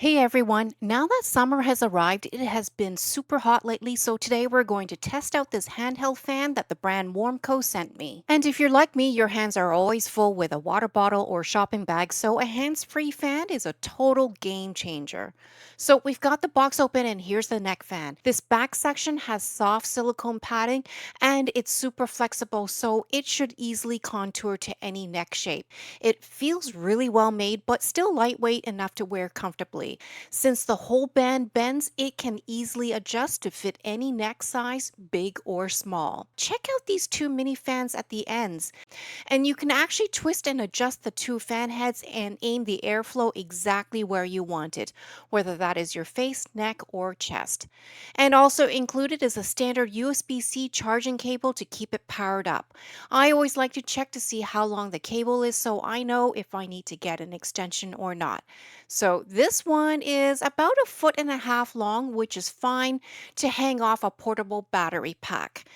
Hey everyone, now that summer has arrived, it has been super hot lately, so today we're going to test out this handheld fan that the brand Warmco sent me. And if you're like me, your hands are always full with a water bottle or shopping bag, so a hands-free fan is a total game changer. So we've got the box open and here's the neck fan. This back section has soft silicone padding and it's super flexible, so it should easily contour to any neck shape. It feels really well made, but still lightweight enough to wear comfortably. Since the whole band bends, it can easily adjust to fit any neck size, big or small. Check out these two mini fans at the ends, and you can actually twist and adjust the two fan heads and aim the airflow exactly where you want it, whether that is your face, neck, or chest. And also included is a standard USB-C charging cable to keep it powered up. I always like to check to see how long the cable is so I know if I need to get an extension or not. So this one is about a foot and a half long, which is fine to hang off a portable battery pack.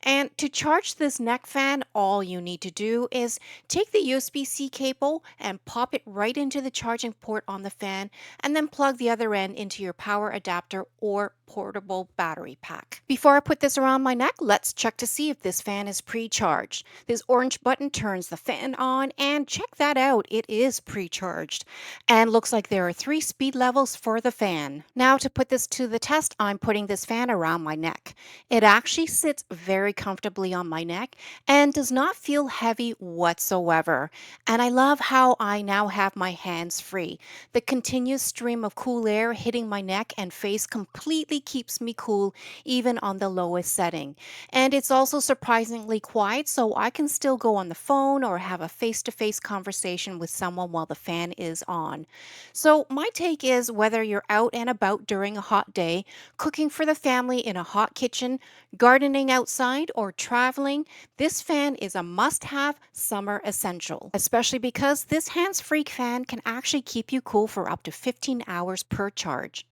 And to charge this neck fan, all you need to do is take the USB-C cable and pop it right into the charging port on the fan, and then plug the other end into your power adapter or portable battery pack. Before I put this around my neck, let's check to see if this fan is pre-charged. This orange button turns the fan on, and check that out, it is pre-charged. And looks like there are 3 speed levels for the fan. Now to put this to the test, I'm putting this fan around my neck. It actually sits very comfortably on my neck and does not feel heavy whatsoever. And I love how I now have my hands free. The continuous stream of cool air hitting my neck and face completely keeps me cool even on the lowest setting. And it's also surprisingly quiet, so I can still go on the phone or have a face-to-face conversation with someone while the fan is on. So my take is whether you're out and about during a hot day, cooking for the family in a hot kitchen, gardening outside, or traveling, this fan is a must have summer essential, especially because this hands free fan can actually keep you cool for up to 15 hours per charge.